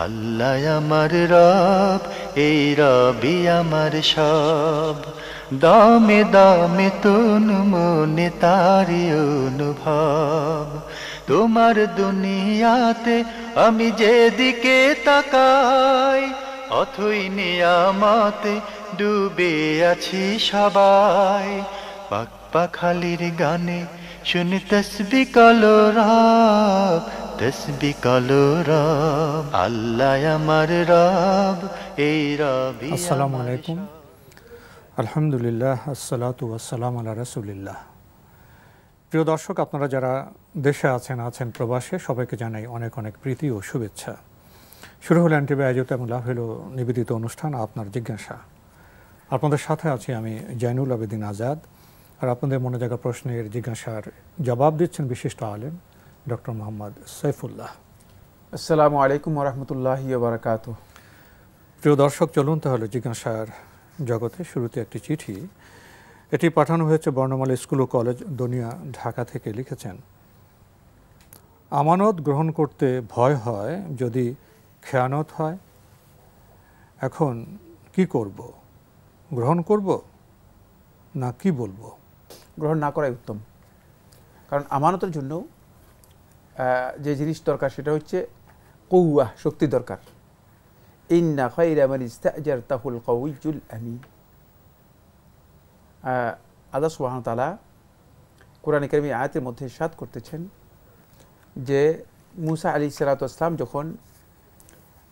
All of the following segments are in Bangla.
আল্লাহ আমার রব, এই রবি আমার সব। দামে দামে তুন মনে তারি অনুভব। তোমার দুনিয়াতে আমি যেদিকে তাকাই, অথই নিয়ামতে ডুবে আছি সবাই। পাক পাখালির গানে শুনি তসবি কলো রব, তসবি কলো রব। আল্লাহ আমার রব, এই রবি। আসসালামু আলাইকুম, আলহামদুলিল্লাহ, আসসালাতু ওয়াসসালামু আলা রাসূলিল্লাহ। প্রিয় দর্শক, আপনারা যারা দেশে আছেন প্রবাসে, সবাইকে জানাই অনেক অনেক প্রীতি ও শুভেচ্ছা। শুরু হলো এনটিভি আয়োজিত এবং লাভ হলো নিবেদিত অনুষ্ঠান আপনার জিজ্ঞাসা। আপনাদের সাথে আছি আমি জয়নুল আবেদিন আজাদ। আর আপনাদের মনে জাগা প্রশ্নের জিজ্ঞাসার জবাব দিচ্ছেন বিশিষ্ট আলেম ডক্টর মোহাম্মদ সাইফুল্লাহ। আসসালামু আলাইকুম ওয়া রাহমাতুল্লাহি ওয়া বারাকাতুহু। প্রিয় দর্শক, চলুন তাহলে জিজ্ঞাসার জগতে। শুরুতে একটি চিঠি, এটি পাঠানো হয়েছে বর্ণমালা স্কুল ও কলেজ, দুনিয়া, ঢাকা থেকে। লিখেছেন, আমানত গ্রহণ করতে ভয় হয় যদি খেয়ানত হয়। এখন কি করব? গ্রহণ করব না কি বলবো? গ্রহণ না করাই উত্তম, কারণ আমানতের জন্য যে জিনিস দরকার সেটা হচ্ছে কওয়া, শক্তি দরকার। ইন্না খায়রা মান ইস্তা'জারতাহুল কাওয়িয়্যুল আমিন। আল্লাহ সুবহানাহু ওয়া তাআলা কোরআনে কারীমে আয়াতের মধ্যে ইরশাদ করতেছেন যে মূসা আলাইহিস সালাতু ওয়াস সালাম যখন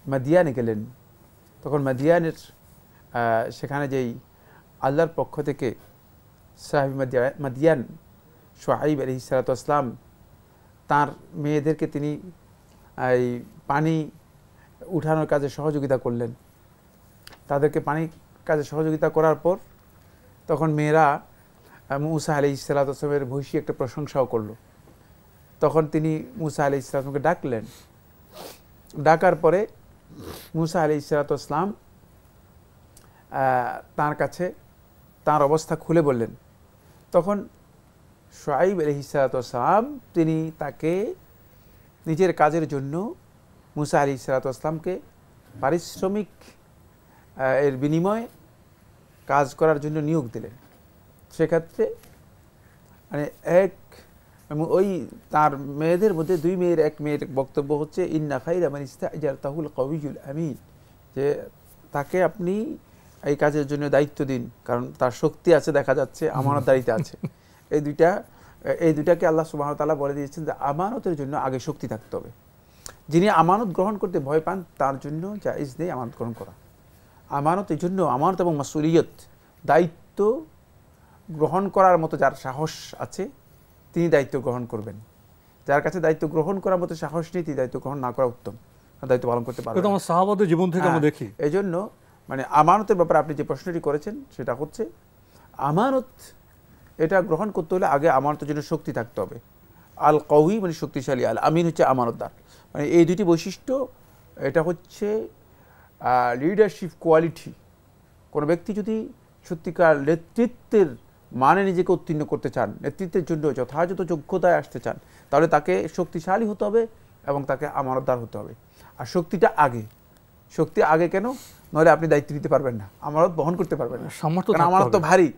মাদিয়ানে গেলেন, তখন মাদিয়ানের সেখানে যেই আল্লাহর পক্ষ থেকে সাহাবী মাদিয়ান শুআইব আলাইহিস সালাতু ওয়াস সালাম তাঁর মেয়েদেরকে তিনি এই পানি উঠানোর কাজে সহযোগিতা করলেন। তাদেরকে পানির কাজে সহযোগিতা করার পর তখন মেয়েরা মূসা আলাইহিস সালাতু ওয়াস সালামের ভূয়সী একটা প্রশংসাও করলো। তখন তিনি মূসা আলাইহিস সালামকে ডাকলেন। ডাকার পরে মূসা আলাইহিস সালাতু ওয়াস সালাম তাঁর কাছে তাঁর অবস্থা খুলে বললেন। তখন শুআইব আলাইহিস সালাতু ওয়াস সালাম তিনি তাকে নিজের কাজের জন্য মূসা আলাইহিস সালাতু ওয়াস সালামকে পারিশ্রমিক এর বিনিময়ে কাজ করার জন্য নিয়োগ দিলেন। সেক্ষেত্রে মানে ওই তার মেয়েদের মধ্যে দুই মেয়ের এক মেয়ের বক্তব্য হচ্ছে ইন্না খায়রা মান ইস্তা'জারতাহুল কাওয়িয়্যুল আমিন, যে তাকে আপনি এই কাজের জন্য দায়িত্ব দিন, কারণ তার শক্তি আছে, দেখা যাচ্ছে আমানতদারিতে আছে। এই দুইটাকে আল্লাহ সুবহানাহু ওয়া তাআলা বলে দিয়েছেন যে আমানতের জন্য আগে শক্তি থাকতে হবে। যিনি আমানত গ্রহণ করতে ভয় পান তার জন্য জায়েজ নেই আমানত গ্রহণ করা। আমানত এই জন্য, আমানত এবং মাসউলিয়ত, দায়িত্ব গ্রহণ করার মতো যার সাহস আছে তিনি দায়িত্ব গ্রহণ করবেন। যার কাছে দায়িত্ব গ্রহণ করার মতো সাহস নেই তিনি দায়িত্ব গ্রহণ না করা উত্তম, দায়িত্ব পালন করতে পারবেন। এটা আমার সাহাবাদের জীবন থেকে আমরা দেখি। এই জন্য মানে আমানতের ব্যাপারে আপনি যে প্রশ্নটি করেছেন সেটা হচ্ছে আমানত, এটা গ্রহণ করতে হলে আগে আমানতের জন্য শক্তি থাকতে হবে। আল কওয়ি মানে শক্তিশালী, আল আমিন হচ্ছে আমানতদার। মানে এই দুটি বৈশিষ্ট্য, এটা হচ্ছে লিডারশিপ কোয়ালিটি। কোনো ব্যক্তি যদি সত্যিকার নেতৃত্বের মানে নিজেকে উত্তীর্ণ করতে চান, নেতৃত্বের জন্য যথাযথ যোগ্যতায় আসতে চান, তাহলে তাকে শক্তিশালী হতে হবে এবং তাকে আমানতদার হতে হবে। আর শক্তি আগে কেন? নইলে আপনি দায়িত্ব নিতে পারবেন না, আমানত বহন করতে পারবেন না। কারণ আমানত তো ভারী,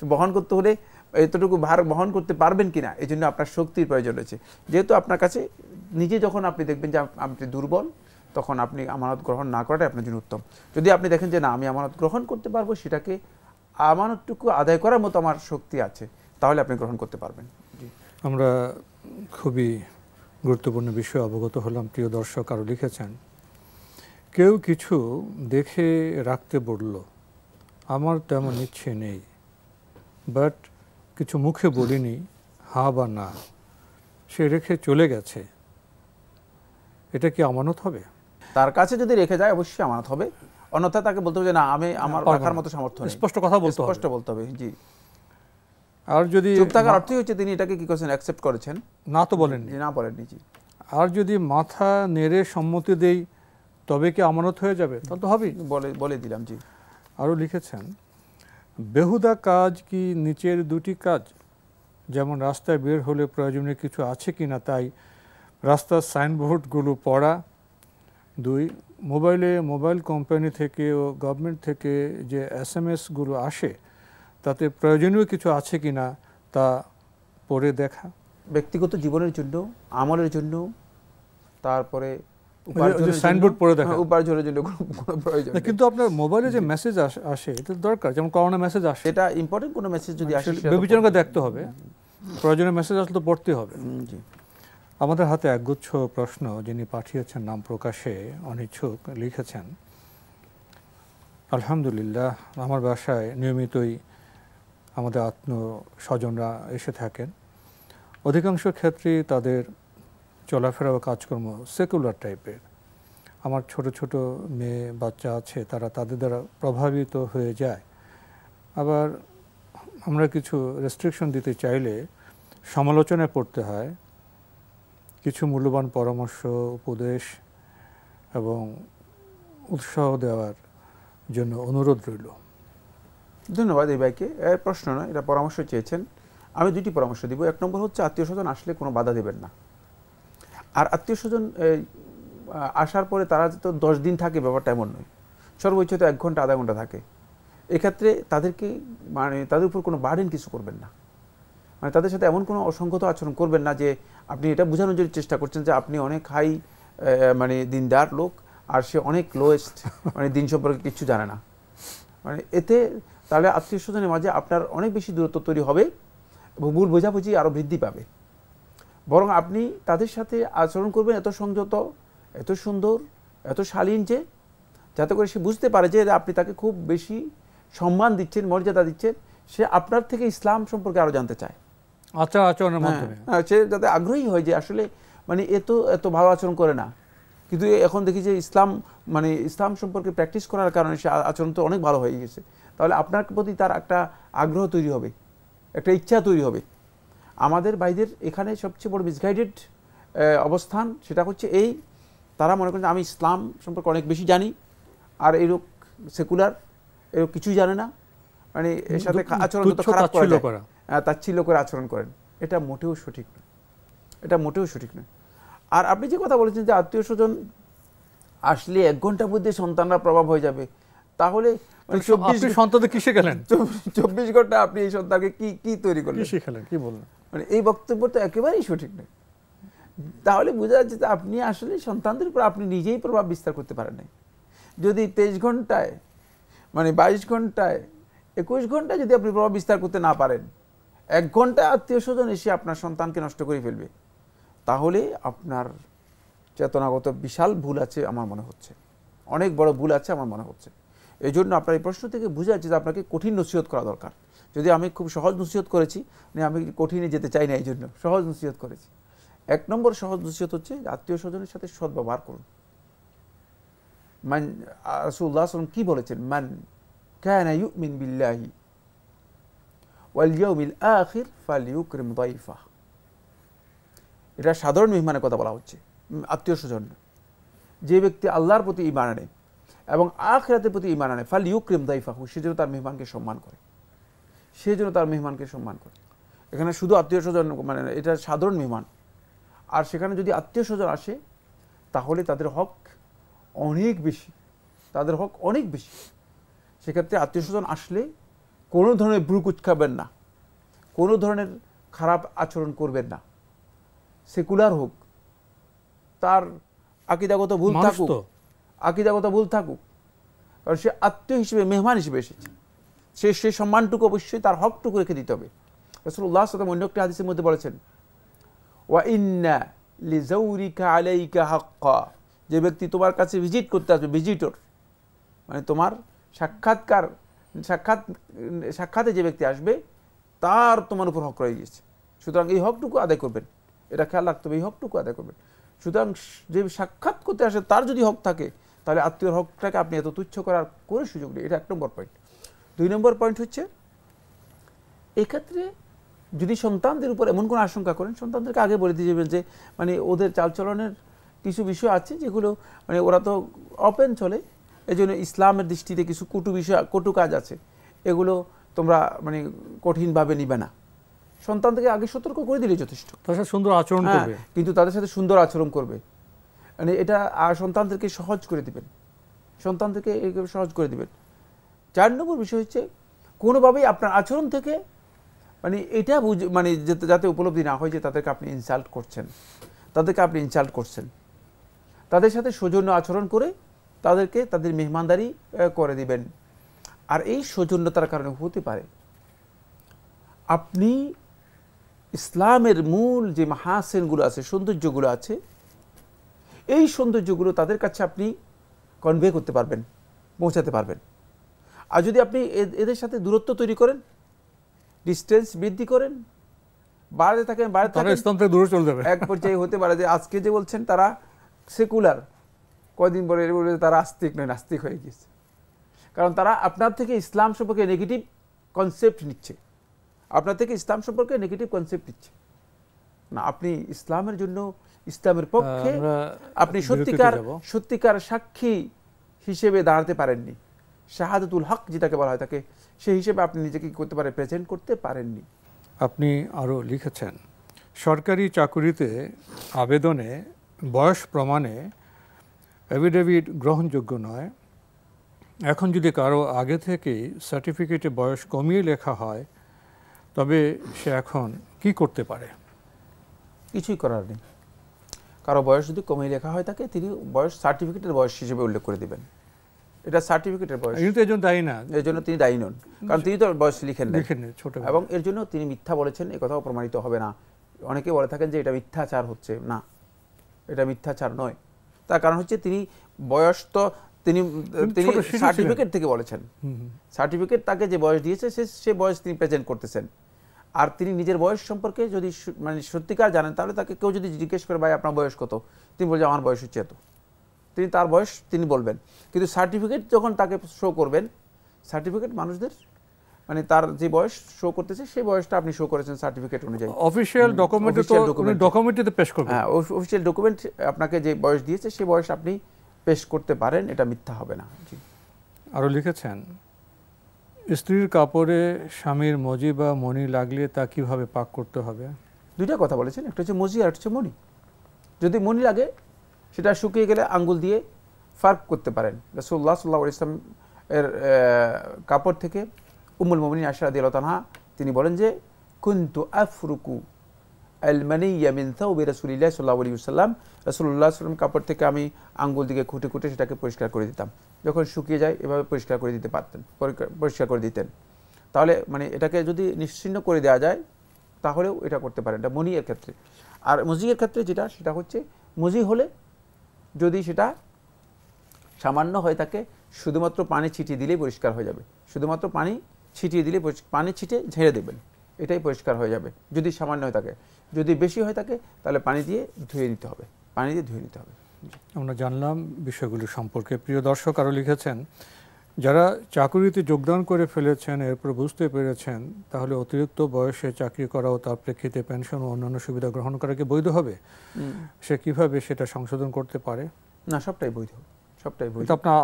বহন করতে হলে এতটুকু ভার বহন করতে পারবেন কিনা, এই জন্য আপনার শক্তির প্রয়োজন রয়েছে। যেহেতু আপনার কাছে নিজে যখন আপনি দেখবেন যে আপনি দুর্বল, তখন আপনি আমানত গ্রহণ না করাটাই আপনার জন্য উত্তম। যদি আপনি দেখেন যে না, আমি আমানত গ্রহণ করতে পারবো, সেটাকে আমানতটুকু আদায় করার মতো আমার শক্তি আছে, তাহলে আপনি গ্রহণ করতে পারবেন। আমরা খুবই গুরুত্বপূর্ণ বিষয় অবগত হলাম। প্রিয় দর্শক আরও লিখেছেন, কেউ কিছু দেখে রাখতে বলল, আমার তেমন ইচ্ছে নেই, বাট কিছু মুখে বলিনি, হ্যাঁ বা না, সে রেখে চলে গেছে, এটা কি আমানত হবে? তার কাছে যদি রেখে যায় অবশ্যই আমানত হবে, অন্যথায় তাকে বলতে হবে যে না, আমি আমার রাখার মতো সামর্থ্য নেই। স্পষ্ট কথা বলতে হবে, স্পষ্ট বলতে হবে। জি। আর যদি চুপ থাকার অর্থই হচ্ছে তিনি এটাকে কি করেছেন, অ্যাকসেপ্ট করেছেন, না তো বলেননি, না বলেননি। জি। আর যদি মাথা নেড়ে সম্মতি দেই তবে কি আমানত হয়ে যাবে? তা তো হবেই, বলে দিলাম। জি। আরও লিখেছেন, বেহুদা কাজ কি নিচের দুটি কাজ, যেমন রাস্তায় বের হলে প্রয়োজনীয় কিছু আছে কি না তাই রাস্তার সাইনবোর্ডগুলো পড়া, 2 মোবাইল কোম্পানি থেকে ও গভর্নমেন্ট থেকে যে SMS-গুলো আসে তাতে প্রয়োজনীয় কিছু আছে কিনা তা পড়ে দেখা, ব্যক্তিগত জীবনের জন্য, আমলের জন্য, তারপরে সাইনবোর্ড পড়ে দেখা, উপার্জনের জন্য কোনো প্রয়োজন নেই। কিন্তু আপনার মোবাইলে যে মেসেজ আসে এটা দরকার, যেমন করোনা মেসেজ আসে, এটা ইম্পর্টেন্ট কোনো মেসেজ যদি আসে বিবেচনা করে দেখতে হবে, প্রয়োজনীয় মেসেজ আসলে তো পড়তে হবে। জি। আমাদের হাতে একগুচ্ছ প্রশ্ন, যিনি পাঠিয়েছেন নাম প্রকাশে অনিচ্ছুক, লিখেছেন, আলহামদুলিল্লাহ আমার বাসায় নিয়মিতই আমাদের আত্মীয়-স্বজনরা এসে থাকেন। অধিকাংশ ক্ষেত্রেই তাদের চলাফেরা ও কাজকর্ম সেকুলার টাইপের। আমার ছোট ছোট মেয়ে বাচ্চা আছে, তারা তাদের দ্বারা প্রভাবিত হয়ে যায়। আবার আমরা কিছু রেস্ট্রিকশন দিতে চাইলে সমালোচনায় পড়তে হয়। কিছু মূল্যবান পরামর্শ, উপদেশ এবং উৎসাহ দেওয়ার জন্য অনুরোধ রইল। ধন্যবাদ এই ভাইকে। এর প্রশ্ন না, এটা পরামর্শ চেয়েছেন। আমি 2টি পরামর্শ দিব। 1 নম্বর হচ্ছে আত্মীয় স্বজন আসলে কোনো বাধা দেবেন না। আর আত্মীয় স্বজন আসার পরে তারা তো 10 দিন থাকে, ব্যাপারটা এমন নয়। সর্বোচ্চ তো 1 ঘন্টা, আধা ঘন্টা থাকে। এক্ষেত্রে তাদেরকে মানে তাদের উপর কোনো বার্ডেন কিছু করবেন না। মানে তাদের সাথে এমন কোনো অসংগত আচরণ করবেন না যে আপনি এটা বোঝানোর জন্য চেষ্টা করছেন যে আপনি অনেক হাই মানে দিনদার লোক আর সে অনেক লোয়েস্ট, মানে দিন সম্পর্কে কিছু জানে না। মানে এতে তাহলে আত্মীয় স্বজনের মাঝে আপনার অনেক বেশি দূরত্ব তৈরি হবে এবং ভুল বোঝাবুঝি আরও বৃদ্ধি পাবে। বরং আপনি তাদের সাথে আচরণ করবেন এত সংযত, এত সুন্দর, এত শালীন, যে যাতে করে সে বুঝতে পারে যে আপনি তাকে খুব বেশি সম্মান দিচ্ছেন, মর্যাদা দিচ্ছেন, সে আপনার থেকে ইসলাম সম্পর্কে আরও জানতে চায়। আচ্ছা, আচরণের মাধ্যমে সে যাতে আগ্রহী হয় যে আসলে মানে এত ভালো আচরণ করে না, কিন্তু এখন দেখি যে ইসলাম সম্পর্কে প্র্যাকটিস করার কারণে সে আচরণ তো অনেক ভালো হয়ে গেছে। তাহলে আপনার প্রতি তার একটা আগ্রহ তৈরি হবে, একটা ইচ্ছা তৈরি হবে। আমাদের ভাইদের এখানে সবচেয়ে বড় মিসগাইডেড অবস্থান সেটা হচ্ছে এই, তারা মনে করেন আমি ইসলাম সম্পর্কে অনেক বেশি জানি আর এরকম সেকুলার, এরকম কিছুই জানে না, মানে এর সাথে আচরণ যত খারাপ করা যায় তাচ্ছিল্য করে আচরণ করেন। এটা মোটেও সঠিক নয়, এটা মোটেও সঠিক নয়। আর আপনি যে কথা বলেছেন যে আত্মীয় স্বজন আসলে 1 ঘন্টার মধ্যে সন্তানরা প্রভাব হয়ে যাবে, তাহলে 24 ঘন্টা আপনি এই সন্তানকে কি তৈরি করলেন, কি বললেন? মানে এই বক্তব্য তো একেবারেই সঠিক নয়। তাহলে বোঝা যাচ্ছে যে আপনি আসলে সন্তানদের উপর আপনি নিজেই প্রভাব বিস্তার করতে পারেন নাই। যদি 23 ঘন্টায় মানে 22 ঘন্টায় 21 ঘন্টায় যদি আপনি প্রভাব বিস্তার করতে না পারেন, 1 ঘন্টায় আত্মীয় স্বজন এসে আপনার সন্তানকে নষ্ট করে ফেলবে, তাহলে আপনার চেতনাগত বিশাল ভুল আছে আমার মনে হচ্ছে, অনেক বড় ভুল আছে আমার মনে হচ্ছে। এই জন্য আপনার এই প্রশ্ন থেকে বোঝা যাচ্ছে যে আপনাকে কঠিন নসিহত করা দরকার। যদি আমি খুব সহজ নসিহত করেছি, আমি কঠিনে যেতে চাই না, এই জন্য সহজ নসিহত করেছি। 1 নম্বর সহজ নসিহত হচ্ছে আত্মীয় স্বজনের সাথে সদ্ব্যবহার করুন। রাসূলুল্লাহ সাল্লাল্লাহু আলাইহি ওয়াসাল্লাম কি বলেছেন? মান কানা ইউমিন বিল্লাহি ওয়াল ইয়াউমিল আখির ফালইউকরিম দাইফাহ। এটা সাধারণ মেহমানের কথা বলা হচ্ছে, আত্মীয় স্বজন। যে ব্যক্তি আল্লাহর প্রতি ঈমান আনে এবং আখিরাতের প্রতি ঈমান আনে, ফালইউকরিম দাইফাহু, সে যেন তার মেহমানকে সম্মান করে, সে যেন তার মেহমানকে সম্মান করে। এখানে শুধু আত্মীয় স্বজন মানে এটা সাধারণ মেহমান। আর সেখানে যদি আত্মীয় স্বজন আসে তাহলে তাদের হক অনেক বেশি, তাদের হক অনেক বেশি। সেক্ষেত্রে আত্মীয় স্বজন আসলে কোনো ধরনের ভ্রু কুঁচকাবেন না, কোনো ধরনের খারাপ আচরণ করবেন না। সেকুলার হোক, তার আকিদাগত ভুল থাকুক, কারণ সে আত্মীয় হিসেবে, মেহমান হিসেবে এসেছে, সে সম্মানটুকু অবশ্যই তার হকটুকু রেখে দিতে হবে। রাসূলুল্লাহ সাল্লাল্লাহু আলাইহি ওয়াসাল্লাম অন্য একটি হাদিসের মধ্যে বলেছেন, ওয়া ইন্না লিজাউরিকা আলাইকা হাক্কা, যে ব্যক্তি তোমার কাছে ভিজিট করতে আসবে, ভিজিটর মানে তোমার সাক্ষাতে যে ব্যক্তি আসবে তার তোমার উপর হক রয়ে গেছে, সুতরাং এই হকটুকু আদায় করবেন। এটা খেয়াল রাখতে হবে, এই হকটুকু আদায় করবেন। সুতরাং যে সাক্ষাৎ করতে আসে তার যদি হক থাকে, তাহলে আত্মীয়র হকটাকে আপনি এত তুচ্ছ করার কোনো সুযোগ নেই। এটা 1 নম্বর পয়েন্ট। 2 নম্বর পয়েন্ট হচ্ছে, এক্ষেত্রে যদি সন্তানদের উপর এমন কোনো আশঙ্কা করেন, সন্তানদেরকে আগে বলে দিয়ে যাবেন যে মানে ওদের চালচলনের কিছু বিষয় আছে যেগুলো মানে ওরা তো ওপেন চলে, এই জন্য ইসলামের দৃষ্টিতে কিছু কটু কাজ আছে, এগুলো তোমরা মানে কঠিনভাবে নিবে না। সন্তানদেরকে আগে সতর্ক করে দিলে যথেষ্ট। তাদের সাথে সুন্দর আচরণ করবে, কিন্তু তাদের সাথে সুন্দর আচরণ করবে। মানে এটা সন্তানদেরকে সহজ করে দিবেন, সন্তানদেরকে সহজ করে দিবেন। 4 নম্বর বিষয় হচ্ছে কোনোভাবেই আপনার আচরণ থেকে মানে এটা মানে যাতে উপলব্ধি না হয় যে তাদেরকে আপনি ইনসাল্ট করছেন, তাদের সাথে সৌজন্য আচরণ করে তাদেরকে তাদের মেহমানদারি করে দিবেন। আর এই সৌজন্যতার কারণে হতে পারে আপনি ইসলামের মূল যে মাহাসিনগুলো আছে, সৌন্দর্যগুলো আছে, এই সৌন্দর্যগুলো তাদের কাছে আপনি কনভে করতে পারবেন, পৌঁছাতে পারবেন। আর যদি আপনি এদের সাথে দূরত্ব তৈরি করেন, ডিস্টেন্স বৃদ্ধি করেন, বাইরে থাকেন, দূরে চলে যাবে, এক পর্যায়ে হতে পারে যে আজকে যে বলছেন তারা সেকুলার, কয়দিন পরে তারা আস্তিক নয়, নাস্তিক হয়ে গেছে। কারণ তারা আপনার থেকে ইসলাম সম্পর্কে নেগেটিভ কনসেপ্ট নিচ্ছে, না আপনি ইসলামের জন্য, ইসলামের পক্ষে আপনি সত্যিকার সাক্ষী হিসেবে দাঁড়াতে পারেননি, শাহাদাতুল হক যেটাকে বলা হয় তাকে, সেই হিসেবে আপনি নিজেকে করতে পারে প্রেজেন্ট করতে পারেননি। আপনি আরও লিখেছেন, সরকারি চাকুরিতে আবেদনে বয়স প্রমাণে এফিডেভিট গ্রহণযোগ্য নয়। এখন যদি কারো আগে থেকেই সার্টিফিকেটে বয়স কমিয়ে লেখা হয় তবে সে এখন কি করতে পারে? কিছুই করার নেই। কারো বয়স যদি কমিয়ে লেখা হয় তাকে, তিনি বয়স সার্টিফিকেটের বয়স হিসেবে উল্লেখ করে দিবেন। এটা সার্টিফিকেটের বয়স, এর জন্য তিনি দায়ী নন, কারণ তিনি তো বয়স লিখেন না, এবং এর জন্য তিনি মিথ্যা বলেছেন এ কথাও প্রমাণিত হবে না। অনেকে বলে থাকেন যে এটা মিথ্যাচার হচ্ছে, না, এটা মিথ্যাচার নয়। তার কারণ হচ্ছে তিনি বয়স তো তিনি সার্টিফিকেট থেকে বলেছেন, সার্টিফিকেট তাকে যে বয়স দিয়েছে সে বয়স তিনি প্রেজেন্ট করতেছেন। আর তিনি নিজের বয়স সম্পর্কে যদি মানে সত্যিকার জানেন, তাহলে তাকে কেউ যদি জিজ্ঞেস করে ভাই আপনার বয়স কত, তিনি বলছেন আমার বয়স হচ্ছে এত, তিনি তার বয়স তিনি বলবেন। কিন্তু সার্টিফিকেট যখন তাকে শো করবেন, সার্টিফিকেট মানুষদের মানে তার যে বয়স শো করতেছে সেই বয়সটা আপনি শো করেছেন সার্টিফিকেট অনুযায়ী, অফিশিয়াল ডকুমেন্টে পেশ করবেন। হ্যাঁ, অফিশিয়াল ডকুমেন্ট আপনাকে যে বয়স দিয়েছে সেই বয়স আপনি পেশ করতে পারেন, এটা মিথ্যা হবে না। জি। আরও লিখেছেন, স্ত্রীর কাপড়ে স্বামীর মজি বা মণি লাগলে তা কিভাবে পাক করতে হবে? দুইটা কথা বলেছেন, একটা হচ্ছে মজি আর একটা হচ্ছে মণি। যদি মণি লাগে সেটা শুকিয়ে গেলে আঙ্গুল দিয়ে ফার্ক করতে পারেন। রাসূলুল্লাহ সাল্লাল্লাহু আলাইহি ওয়াসাল্লাম এর কাপড় থেকে উম্মুল মুমিনিন আয়েশা রাদিয়াল্লাহু তাআলা তিনি বলেন যে কুনতু আফরুকু আল মানিয়্যা মিন থাওবি রাসূলিল্লাহ সাল্লাল্লাহু আলাইহি ওয়াসাল্লাম, রাসূলুল্লাহ সাল্লাল্লাহু আলাইহি ওয়াসাল্লাম কাপড় থেকে আমি আঙ্গুল দিকে খুঁটে খুঁটে সেটাকে পরিষ্কার করে দিতাম। যখন শুকিয়ে যায় এভাবে পরিষ্কার করে দিতে পারতেন, পরিষ্কার করে দিতেন। তাহলে মানে এটাকে যদি নিশ্চিহ্ন করে দেওয়া যায় তাহলেও এটা করতে পারেন, এটা মনিয়ের ক্ষেত্রে। আর মজিয়ের ক্ষেত্রে যেটা, সেটা হচ্ছে মজি হলে যদি সেটা সামান্য হয়ে থাকে, শুধুমাত্র পানি ছিটিয়ে দিলেই পরিষ্কার হয়ে যাবে, শুধুমাত্র পানি ছিটিয়ে দিলে, পানি ছিটিয়ে ঝেড়ে দেবেন, এটাই পরিষ্কার হয়ে যাবে যদি সামান্য হয়ে থাকে। যদি বেশি হয়ে থাকে তাহলে পানি দিয়ে ধুয়ে নিতে হবে, পানি দিয়ে ধুয়ে নিতে হবে। আমরা জানলাম বিষয়গুলো সম্পর্কে। প্রিয় দর্শক আরও লিখেছেন, যারা চাকরিতে যোগদান করে ফেলেছেন এরপর বুঝতে পেরেছেন তাহলে অতিরিক্ত বয়সে চাকরি করা ও তার প্রেক্ষিতে পেনশন ও অন্যান্য সুবিধা গ্রহণ করা কি বৈধ হবে? সে কিভাবে সেটা সংশোধন করতে পারে? না, সবটাই বৈধ, সবটাই বৈধ। আপনার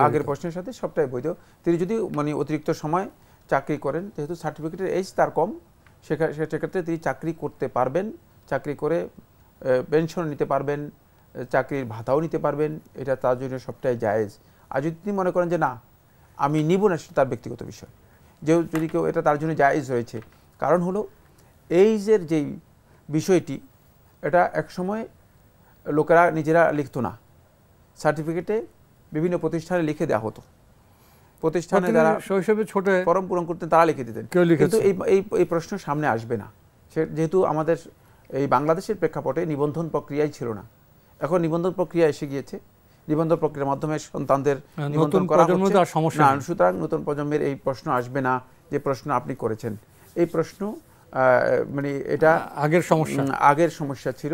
আগের প্রশ্নের সাথে সবটাই বৈধ। তিনি যদি মানে অতিরিক্ত সময় চাকরি করেন, যেহেতু সার্টিফিকেটের এজ তার কম, সেক্ষেত্রে তিনি চাকরি করতে পারবেন, চাকরি করে পেনশন নিতে পারবেন, চাকরির ভাতাও নিতে পারবেন, এটা তার জন্য সবটাই জায়েজ। আর যদি তিনি মনে করেন যে না আমি নিব না, সেটা তার ব্যক্তিগত বিষয়, যদি কেউ এটা তার জন্য জায়েজ রয়েছে। কারণ হলো এইজের যেই বিষয়টি, এটা একসময় লোকেরা নিজেরা লিখতো না, সার্টিফিকেটে বিভিন্ন প্রতিষ্ঠানে লিখে দেওয়া হতো, প্রতিষ্ঠানে যারা শৈশবে ছোট ফর্ম পূরণ করতেন তারা লিখে দিতেন। কিন্তু এই প্রশ্ন সামনে আসবে না, যেহেতু আমাদের এই বাংলাদেশের প্রেক্ষাপটে নিবন্ধন প্রক্রিয়াই ছিল না। এখন নিবন্ধন প্রক্রিয়া এসে গিয়েছে, নিবন্ধন প্রক্রিয়ার মাধ্যমে সন্তানদের নিবন্ধন করা হচ্ছে না, সুতরাং নতুন প্রজন্মের এই প্রশ্ন আসবে না যে প্রশ্ন আপনি করেছেন। এই প্রশ্ন মানে এটা আগের সমস্যা ছিল,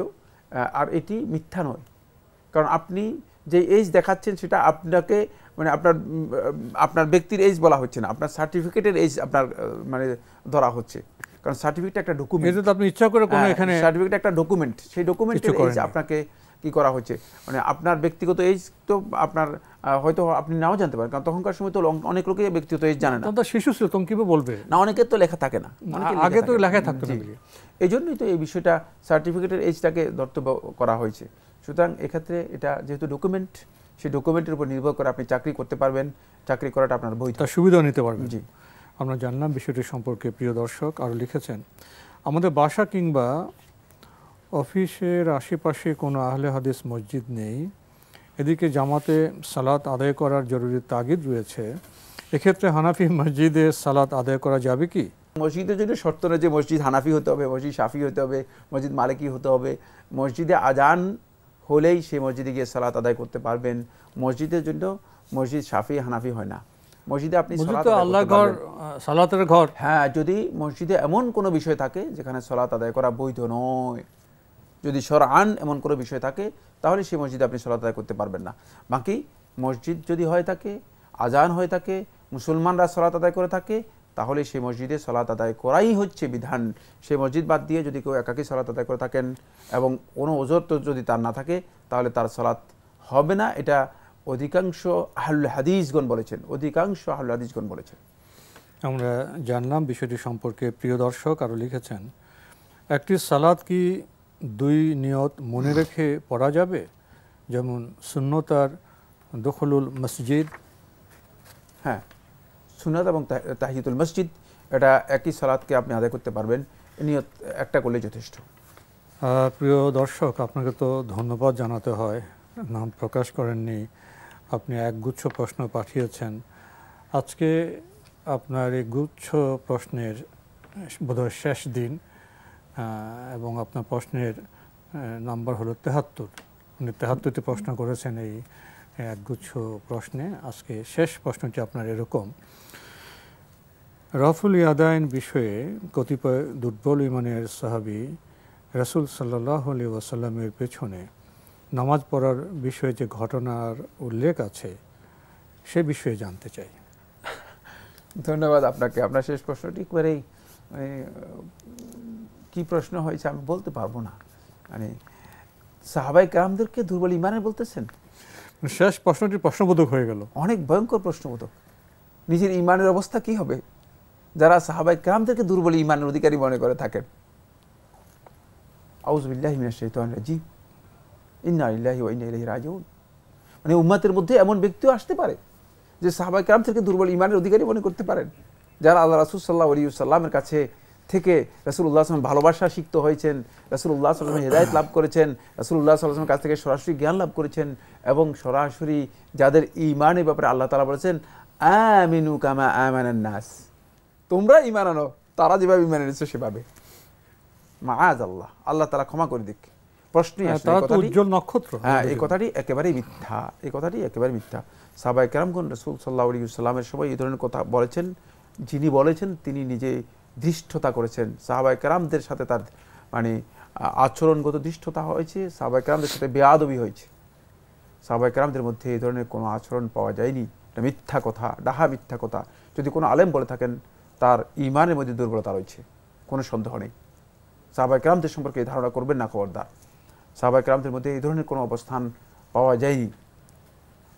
আর এটি মিথ্যা নয়। কারণ আপনি যে এজ দেখাচ্ছেন সেটা আপনাকে মানে আপনার ব্যক্তির এজ বলা হচ্ছে না, আপনার সার্টিফিকেটের এজ আপনার মানে ধরা হচ্ছে। কারণ সার্টিফিকেট একটা ডকুমেন্ট, আপনি ইচ্ছা করে কোনো এখানে সার্টিফিকেট একটা ডকুমেন্ট, সেই ডকুমেন্টের এজ আপনাকে কি করা হচ্ছে মানে আপনার ব্যক্তিগত এজ তো আপনার হয়তো আপনি নাও জানতে পারেন, কারণ তখনকার সময় তো অনেক লোকে ব্যক্তিগত এজ জানে না। শিশু ছিল তখন কিভাবে বলবে না, অনেকের তো লেখা থাকে না, আগে তো লেখা থাকতো না। এই জন্যই তো এই বিষয়টা সার্টিফিকেটের এজটাকে ধর্তব্য করা হয়েছে। সুতরাং এক্ষেত্রে এটা যেহেতু ডকুমেন্ট, সেই ডকুমেন্টের উপর নির্ভর করে আপনি চাকরি করতে পারবেন, চাকরি করাটা আপনার বৈধ, তার সুবিধা নিতে পারবেন। জি। আমরা জানলাম বিষয়টি সম্পর্কে। প্রিয় দর্শক আরও লিখেছেন, আমাদের বাসা কিংবা অফিসের আশেপাশে কোনো আহলে হাদিস মসজিদ নেই, এদিকে জামাতে সালাত আদায় করার জরুরি তাগিদ রয়েছে, এক্ষেত্রে হানাফি মসজিদে সালাত আদায় করা যাবে কি? মসজিদের জন্য শর্ত নয় যে মসজিদ হানাফি হতে হবে, মসজিদ শাফি হতে হবে, মসজিদ মালিকি হতে হবে। মসজিদে আজান হলেই সেই মসজিদে গিয়ে সালাত আদায় করতে পারবেন। মসজিদের জন্য মসজিদ শাফি হানাফি হয় না। মসজিদে আপনি আল্লাহর ঘর, সালাতের ঘর। হ্যাঁ, যদি মসজিদে এমন কোনো বিষয় থাকে যেখানে সালাত আদায় করা বৈধ নয়, যদি শরআন এমন কোনো বিষয় থাকে, তাহলে সেই মসজিদে আপনি সালাত আদায় করতে পারবেন না। বাকি মসজিদ যদি হয়ে থাকে, আজান হয়ে থাকে, মুসলমানরা সালাত আদায় করে থাকে, তাহলে সেই মসজিদে সালাত আদায় করাই হচ্ছে বিধান। সেই মসজিদ বাদ দিয়ে যদি কেউ একাকী সালাত আদায় করে থাকেন এবং কোনো ওজর তো যদি তার না থাকে, তাহলে তার সালাত হবে না। এটা অধিকাংশ আহলুল হাদিসগণ বলেছেন, অধিকাংশ আহলুল হাদিসগণ বলেছেন। আমরা জানলাম বিষয়টি সম্পর্কে। প্রিয় দর্শক আরও লিখেছেন, একটি সালাত কি দুই নিয়ত মনে রেখে পড়া যাবে, যেমন সুন্নত আর দখলুল মসজিদ? হ্যাঁ, সুন্নাত এবং তাহিয়াতুল মসজিদ, এটা একই সালাতকে আপনি আদায় করতে পারবেন, নিয়ত একটা করলে যথেষ্ট। প্রিয় দর্শক, আপনাকে তো ধন্যবাদ জানাতে হয়, নাম প্রকাশ করেননি, আপনি একগুচ্ছ প্রশ্ন পাঠিয়েছেন। আজকে আপনার এই গুচ্ছ প্রশ্নের বোধহয় শেষ দিন, এবং আপনার প্রশ্নের নাম্বার হলো 73। উনি 73টি প্রশ্ন করেছেন এই একগুচ্ছ প্রশ্নে। আজকে শেষ প্রশ্নটি আপনার এরকম, রফুল ইয়াদাইন বিষয়ে কতিপয় দুর্বল ইমানের সাহাবী রাসূল সাল্লাল্লাহু আলাইহি ওয়াসাল্লামের পেছনে নামাজ পড়ার বিষয়ে যে ঘটনার উল্লেখ আছে, সে বিষয়ে জানতে চাই। ধন্যবাদ আপনাকে। আপনার শেষ প্রশ্নটি একবারেই কি প্রশ্ন হয়েছে আমি বলতে পারবো না। মানে সাহাবায়ে কেরামদেরকে দুর্বল ইমানের বলতেছেন? শেষ প্রশ্নটি প্রশ্নবোধক হয়ে গেল, অনেক ভয়ঙ্কর প্রশ্নবোধক। নিজের ইমানের অবস্থা কি হবে যারা সাহাবায়ে কেরামদেরকে দুর্বল ইমানের অধিকারী মনে করে থাকেন? আউযু বিল্লাহি মিনাশ শাইতানির রাজিম, ইন্না লিল্লাহি ওয়া ইন্না ইলাইহি রাজিউন। মানে উম্মতের মধ্যে এমন ব্যক্তিও আসতে পারে যে সাহাবায়ে কেরামদেরকে দুর্বল ইমানের অধিকারী মনে করতে পারেন, যারা আল্লাহ রাসূল সাল্লাল্লাহু আলাইহি ওয়াসাল্লামের কাছে থেকে রাসূলুল্লাহ সাল্লাল্লাহু আলাইহি ওয়াসাল্লাম ভালোবাসা শিখত হয়েছেন, রাসূলুল্লাহ সাল্লাল্লাহু আলাইহি ওয়াসাল্লাম হেদায়েত লাভ করেছেন, রাসূলুল্লাহ সাল্লাল্লাহু আলাইহি ওয়াসাল্লামের কাছ থেকে সরাসরি জ্ঞান লাভ করেছেন, এবং সরাসরি যাদের ঈমানের ব্যাপারে আল্লাহ তাআলা বলেছেন আমিনু কামা আমানান নাস, তোমরা ঈমান আনো তারা যেভাবে ঈমান এনেছে সেভাবে। মাআযাল্লাহ, আল্লাহ তাআলা ক্ষমা করে দিক। প্রশ্নই আসে না, তারা তো উজ্জ্বল নক্ষত্র। হ্যাঁ, এই কথাটি একেবারেই মিথ্যা, এই কথাটি একেবারে মিথ্যা। সাহাবায়ে কেরামগণ রাসূল সাল্লাল্লাহু আলাইহি ওয়াসাল্লামের সময় এই ধরনের কথা বলেছেন, যিনি বলেছেন তিনি নিজে ধৃষ্টতা করেছেন। সাহাবায়ে কেরামদের সাথে তার মানে আচরণগত ধৃষ্টতা হয়েছে, সাহাবায়ে কেরামদের সাথে বেয়াদবি হয়েছে। সাহাবায়ে কেরামদের মধ্যে এই ধরনের কোনো আচরণ পাওয়া যায়নি। এটা মিথ্যা কথা, ডাহা মিথ্যা কথা। যদি কোনো আলেম বলে থাকেন তার ঈমানের মধ্যে দুর্বলতা রয়েছে, কোনো সন্দেহ নেই। সাহাবায়ে কেরামদের সম্পর্কে এই ধারণা করবেন না, খবরদার। সাহাবায়ে কেরামদের মধ্যে এই ধরনের কোনো অবস্থান পাওয়া যায়নি।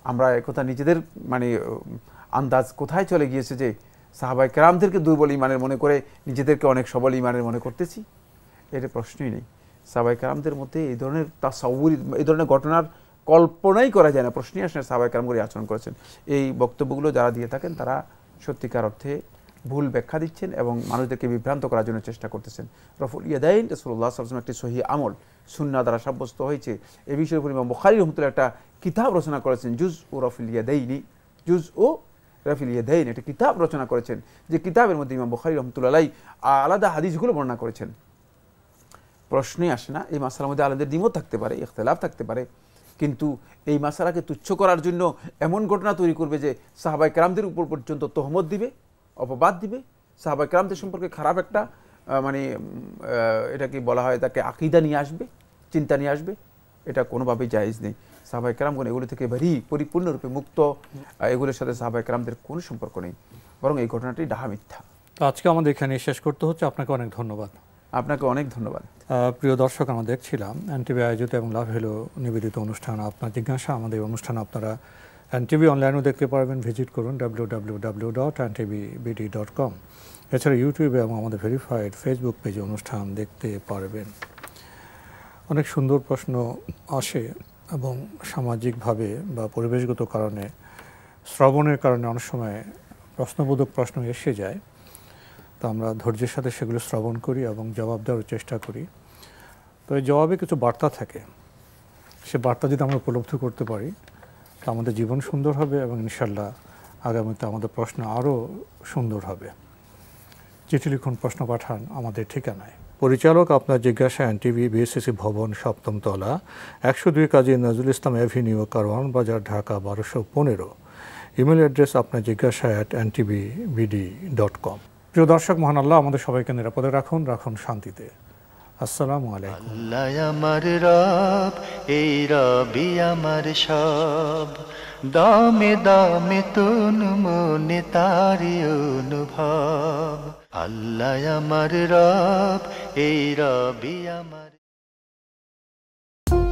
আমরা একথা নিজেদের মানে আন্দাজ কোথায় চলে গিয়েছে যে সাহাবায়ে কেরামদেরকে দুর্বল ইমানের মনে করে নিজেদেরকে অনেক সবল ইমানের মনে করতেছি, এটা প্রশ্নই নেই। সাহাবায়ে কেরামদের মধ্যে এই ধরনের তাসাউর, এই ধরনের ঘটনার কল্পনাই করা যায় না, প্রশ্নই আসে না সাহাবায়ে কেরাম করে আচরণ করেছেন। এই বক্তব্যগুলো যারা দিয়ে থাকেন তারা সত্যিকার অর্থে ভুল ব্যাখ্যা দিচ্ছেন এবং মানুষদেরকে বিভ্রান্ত করার জন্য চেষ্টা করতেছেন। রফুল ইয়াদাইন রাসূলুল্লাহ সাল্লাল্লাহু আলাইহি ওয়াসাল্লাম একটি সহিহ আমল, সুন্নাহ দ্বারা সাব্যস্ত হয়েছে। এই বিষয়ের উপর ইমাম বুখারী রাহমাতুল্লাহ একটা কিতাব রচনা করেছেন, জুজ ও রফুল ইয়াদাইনি, জুজ ও রফুল ইয়াদাইন, একটা কিতাব রচনা করেছেন, যে কিতাবের মধ্যে ইমাম বুখারী রাহমাতুল্লাহ আলাইহি আলাদা হাদিসগুলো বর্ণনা করেছেন। প্রশ্নই আসে না, এই মাসআলার মধ্যে আলেমদের দ্বিমত থাকতে পারে, ইখতিলাফ থাকতে পারে, কিন্তু এই মাসআলাকে তুচ্ছ করার জন্য এমন ঘটনা তৈরি করবে যে সাহাবায়ে কেরামদের উপর পর্যন্ত তহমত দিবে, অপবাদ দিবে, সাহাবায়ে কেরামদের সম্পর্কে খারাপ একটা মানে এটাকে বলা হয় তাকে আকীদা নিয়ে আসবে, চিন্তা নিয়ে আসবে, এটা কোনোভাবেই জায়েজ নেই। সাহাবায়ে কেরামগণ এগুলো থেকে পরিপূর্ণরূপে মুক্ত, এগুলোর সাথে সাহাবায়ে কেরামদের কোনো সম্পর্ক নেই, বরং এই ঘটনাটি ডাহা মিথ্যা। তো আজকে আমাদের এখানে শেষ করতে হচ্ছে। আপনাকে অনেক ধন্যবাদ। আপনাকে অনেক ধন্যবাদ। প্রিয় দর্শক, আমরা দেখছিলাম এনটিভি আয়োজিত এবং লাভ হলো নিবেদিত অনুষ্ঠান আপনার জিজ্ঞাসা। আমাদের অনুষ্ঠান আপনারা এনটিভি অনলাইনেও দেখতে পারবেন, ভিজিট করুন www.ntvbd.com। এছাড়া ইউটিউবে এবং আমাদের ভেরিফাইড ফেসবুক পেজে অনুষ্ঠান দেখতে পারবেন। অনেক সুন্দর প্রশ্ন আসে এবং সামাজিকভাবে বা পরিবেশগত কারণে শ্রবণের কারণে অনেক সময় প্রশ্নবোধক প্রশ্ন এসে যায়। তো আমরা ধৈর্যের সাথে সেগুলো শ্রবণ করি এবং জবাব দেওয়ার চেষ্টা করি। তো এই জবাবে কিছু বার্তা থাকে, সে বার্তা যদি আমরা উপলব্ধি করতে পারি তা আমাদের জীবন সুন্দর হবে এবং ইনশাল্লাহ আগামীতে আমাদের প্রশ্ন আরও সুন্দর হবে। চিঠি লিখুন, প্রশ্ন পাঠান আমাদের ঠিকানায়। পরিচালক আপনার জিজ্ঞাসা এনটিভি, বিএসসিসি ভবন, 7ম তলা, 102 কাজী নজরুল ইসলাম এভিনিউ, কারওয়ান বাজার, ঢাকা 1215। ইমেল অ্যাড্রেস আপনার জিজ্ঞাসা @ntvbd.com। প্রিয় দর্শক, মহান আল্লাহ আমাদের সবাইকে নিরাপদে রাখুন, রাখুন শান্তিতে। আসসালামু আলাইকুম। আল্লাহ আমার রব, এই রবি আমার সব, দামে দামে তুন মনে তারি অনুভব। আল্লাহ আমার রব, এই রবি আমার